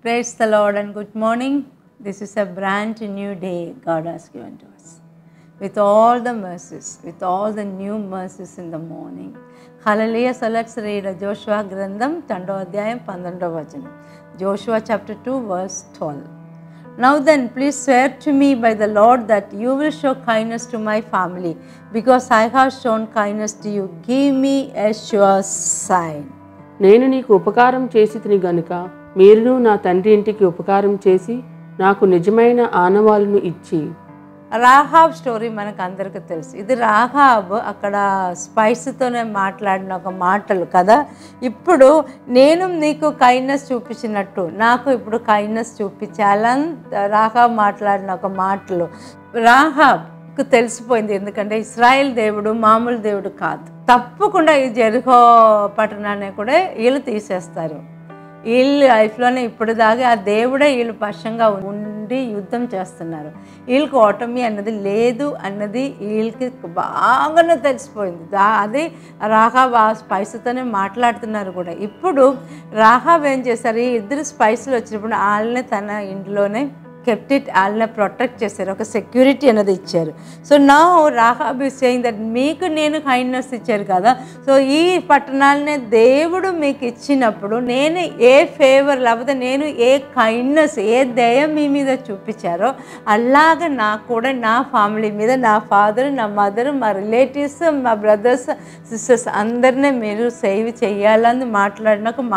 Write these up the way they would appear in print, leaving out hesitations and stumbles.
Praise the Lord and good morning. This is a brand new day God has given to us. With all the mercies, with all the new mercies in the morning. Hallelujah. So let's read Joshua Grandam, 2వ అధ్యాయం 12వ వచనం. Joshua chapter 2 verse 12. Now then, please swear to me by the Lord that you will show kindness to my family, because I have shown kindness to you. Give me a sure sign. నేను నీకు ఉపకారం చేసి తిని గనుక మీరును నా తండ్రి ఇంటికి ఉపకారం చేసి నాకు నిజమైన ఆనవాళ్ళను ఇచ్చి. రాహాబ్ స్టోరీ మనకు అందరికీ తెలుసు. ఇది రాహాబ్ అక్కడ స్పైస్తోనే మాట్లాడిన ఒక మాటలు కదా. ఇప్పుడు నేను నీకు కైండ్నెస్ చూపించినట్టు నాకు ఇప్పుడు కైండ్నెస్ చూపించాలని రాహాబ్ మాట్లాడిన ఒక మాటలు. రాహాబ్కు తెలిసిపోయింది, ఎందుకంటే ఇశ్రాయేల్ దేవుడు మామూలు దేవుడు కాదు. తప్పకుండా ఈ జెరిహో పట్టణాన్ని కూడా వీళ్ళు తీసేస్తారు. వీళ్ళు లైఫ్లోనే ఇప్పుడు దాకా ఆ దేవుడే వీళ్ళు పక్షంగా ఉండి యుద్ధం చేస్తున్నారు. వీళ్ళకి ఓటమి అన్నది లేదు అన్నది వీళ్ళకి బాగానే తెలిసిపోయింది. అది రాహాబ్ ఆ స్పైస్తోనే మాట్లాడుతున్నారు కూడా. ఇప్పుడు రాహాబ్ ఏం చేశారు, ఈ ఇద్దరు స్పైస్లు వచ్చినప్పుడు వాళ్ళని తన ఇంట్లోనే kept it, వాళ్ళని ప్రొటెక్ట్ చేశారు, ఒక సెక్యూరిటీ అనేది ఇచ్చారు. సో నా రాహాబ్ ఈజ్ సేయింగ్ దట్ మీకు నేను కైండ్నెస్ ఇచ్చారు కదా, సో ఈ పట్టణాలనే దేవుడు మీకు ఇచ్చినప్పుడు నేను ఏ ఫేవర్ లేకపోతే నేను ఏ కైండ్నెస్ ఏ దయ మీ మీద చూపించారో అలాగే నాకు కూడా నా ఫ్యామిలీ మీద నా ఫాదర్ నా మదర్ మా రిలేటివ్స్ మా బ్రదర్స్ సిస్టర్స్ అందరినీ మీరు సేవ్ చేయాలని మాట్లాడిన ఒక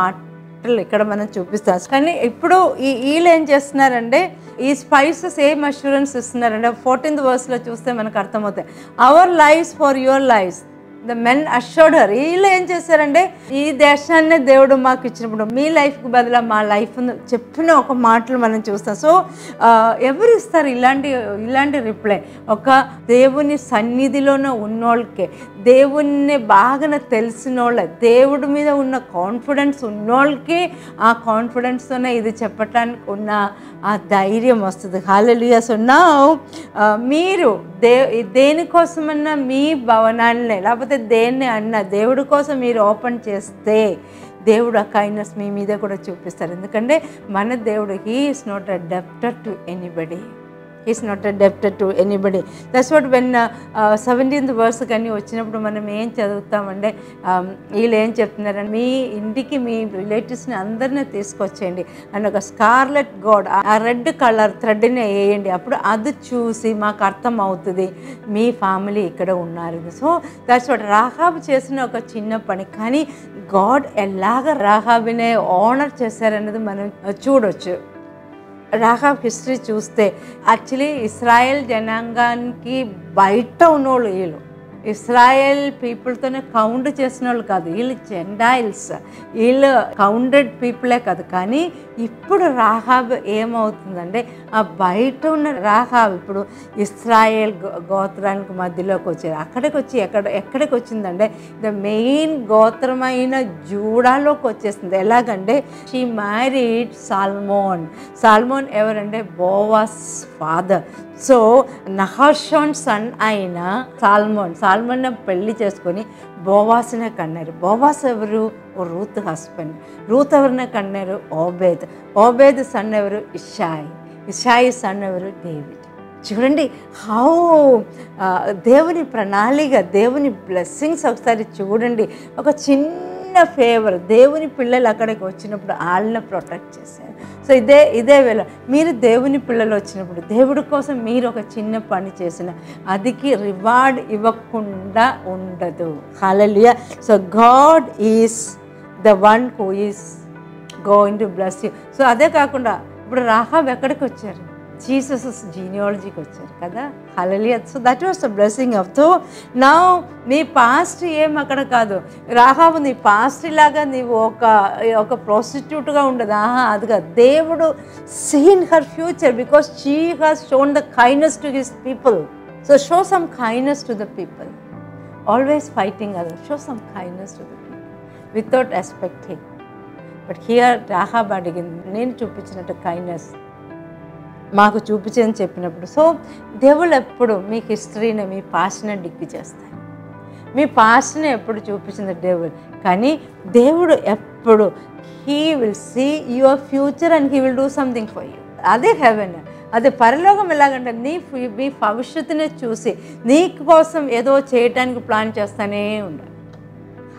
ఇక్కడ మనం చూపిస్తాం. కానీ ఇప్పుడు వీళ్ళు ఏం చేస్తున్నారంటే ఈ స్పైసెస్ ఏం అష్యూరెన్స్ ఇస్తున్నారంటే 14th verse చూస్తే మనకు అర్థమవుతాయి. Our lives for your lives the men assured her. వీళ్ళు ఏం చేశారంటే ఈ దేశాన్ని దేవుడు మాకు ఇచ్చినప్పుడు మీ లైఫ్కి బదులు మా లైఫ్ చెప్పిన ఒక మాటలు మనం చూస్తాం. సో ఎవరు ఇస్తారు ఇలాంటి రిప్లై? ఒక దేవుని సన్నిధిలోనే ఉన్నోళ్ళకే, దేవుణ్ణి బాగా తెలిసిన వాళ్ళ, దేవుడి మీద ఉన్న కాన్ఫిడెన్స్ ఉన్నోళ్ళకి ఆ కాన్ఫిడెన్స్తోనే ఇది చెప్పటానికి ఉన్న ఆ ధైర్యం వస్తుంది. హల్లెలూయా. సో నౌ మీరు దేనికోసమన్నా మీ భవనాన్ని లేకపోతే దేన్ని అన్నా దేవుడి కోసం మీరు ఓపెన్ చేస్తే దేవుడు ఆ కైండ్నెస్ మీ మీద కూడా చూపిస్తారు. ఎందుకంటే మన దేవుడు he is not a డెప్టర్ to anybody. Is not a డెప్టర్ to anybody. That's what when 17th verse కానీ వచ్చినప్పుడు మనం ఏం చదువుతామంటే వీళ్ళు ఏం చెప్తున్నారంటే మీ ఇంటికి మీ రిలేటివ్స్ని అందరినీ తీసుకొచ్చేయండి అండ్ ఒక స్కార్లెట్ గాడ్ ఆ రెడ్ కలర్ థ్రెడ్ని వేయండి, అప్పుడు అది చూసి మాకు అర్థం అవుతుంది మీ ఫ్యామిలీ ఇక్కడ ఉన్నారు. సో దట్స్ వాట్ రాహాబ్ చేసిన ఒక చిన్న పని, కానీ గాడ్ ఎలాగ రాహాబినే ఆనర్ చేశారనేది మనం చూడొచ్చు. రాహాబ్ హిస్టరీ చూస్తే యాక్చువల్లీ ఇస్రాయేల్ జనాంగానికి బయట ఉన్నోళ్ళు వీళ్ళు, ఇస్రాయేల్ పీపుల్తోనే కౌంట్ చేసిన వాళ్ళు కాదు, వీళ్ళు జెండాయిల్స్, వీళ్ళు కౌంటెడ్ పీపులే కాదు. కానీ ఇప్పుడు రాహాబ్ ఏమవుతుందంటే ఆ బయట ఉన్న రాహాబ్ ఇప్పుడు ఇస్రాయేల్ గోత్రానికి మధ్యలోకి వచ్చారు. అక్కడికి వచ్చి ఎక్కడికి వచ్చిందంటే ద మెయిన్ గోత్రమైన జూడాలోకి వచ్చేస్తుంది. ఎలాగంటే షీ మ్యారీడ్ సాల్మోన్ ఎవరంటే బోవాస్ ఫాదర్. సో నహాషోన్ సన్ అయిన సాల్మోన్ పెళ్లి చేసుకొని బోవాస్నే కన్నారు. బోవాస్ ఎవరు? Ruth husband. రూత్ ఎవరిని కన్నారు? ఓబేద్ సన్ ఎవరు? ఇషాయి సన్ ఎవరు? డేవిడ్. చూడండి హౌ దేవుని ప్రణాళిక, దేవుని బ్లెస్సింగ్స్ ఒకసారి చూడండి. ఒక చిన్న ఫేవర్ దేవుని పిల్లలు అక్కడికి వచ్చినప్పుడు వాళ్ళని ప్రొటెక్ట్ చేశారు. సో ఇదే వేళ మీరు దేవుని పిల్లలు వచ్చినప్పుడు దేవుడి కోసం మీరు ఒక చిన్న పని చేసిన అదికి రివార్డ్ ఇవ్వకుండా ఉండదు. Hallelujah. So God is the one who is going to bless you. So అదే కాకుండా ఇప్పుడు రాహాబ్ ఎక్కడికి వచ్చారు? జీసస్ జీనియాలజీకి వచ్చారు కదా. Hallelujah. So that was the blessing of. So నా నీ పాస్ట్ ఏం అక్కడ కాదు. రాహాబు నీ పాస్ట్ లాగా నీవు ఒక ప్రాస్టిట్యూట్గా ఉండదు. అది కాదు. దేవుడు seen her future because she has shown the kindness to his people. So show some kindness to the people. Always fighting other. Show some kindness to the people without expecting. But here Rahab అడిగింది, నేను చూపించినట్టు kindness మాకు చూపించని చెప్పినప్పుడు. So దేవుళ్ళు ఎప్పుడు మీ హిస్టరీని మీ పాస్ట్ని డిగ్గి చేస్తారు. మీ పాస్ట్ని ఎప్పుడు చూపించింది డెవిల్, కానీ దేవుడు ఎప్పుడు he will see your future and he will do something for you. అదే హెవెన్. అదే పరలోకం ఎలాగంటే మీ భవిష్యత్తుని చూసి నీ కోసం ఏదో చేయటానికి ప్లాన్ చేస్తూనే ఉండాలి.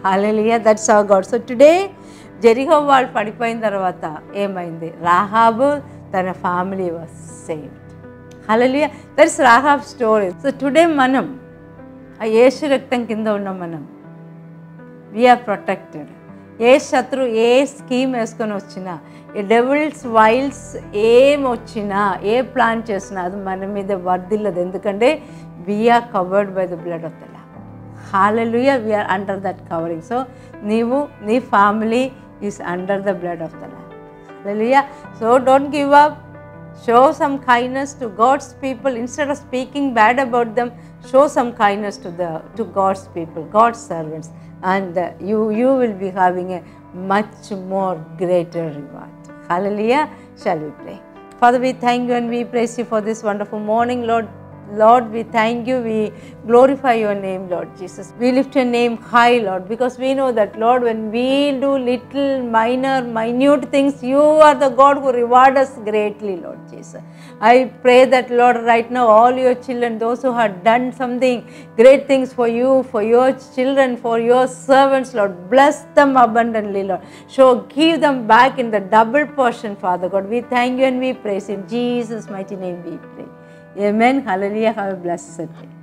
Hallelujah, that's our God. So today Jericho వాళ్ళు పడిపోయిన తర్వాత ఏమైంది? రాహాబు తన family was saved. Hallelujah, that's Rahab story. So today మనం ఆ యేసు రక్తం కింద ఉన్న మనం వీఆర్ ప్రొటెక్టెడ్. ఏ శత్రు ఏ స్కీమ్ వేసుకొని వచ్చినా, ఏ డెవిల్స్ వైల్స్ ఏం వచ్చినా, ఏ ప్లాన్ చేసినా అది మన మీద వర్దిల్లదు. ఎందుకంటే we are covered by the blood of the lamb. Hallelujah, we are under that covering. So నీవు నీ family is under the blood of the lamb. Hallelujah. So don't give up. Show some kindness to God's people. Instead of speaking bad about them, show some kindness to God's people, God's servants, and you will be having a much more greater reward. Hallelujah. Shall we pray? Father, we thank you and we praise you for this wonderful morning, Lord. Lord, we thank you, we glorify your name, Lord Jesus. We lift your name high, Lord, because we know that, Lord, when we do little, minute things, you are the God who reward us greatly, Lord Jesus. I pray that, Lord, right now, all your children, those who have done something, great things for you, for your children, for your servants, Lord, bless them abundantly, Lord. Give them back in the double portion, Father God. We thank you and we praise you. In Jesus' mighty name we pray. Amen. Hallelujah. Have a blessed day.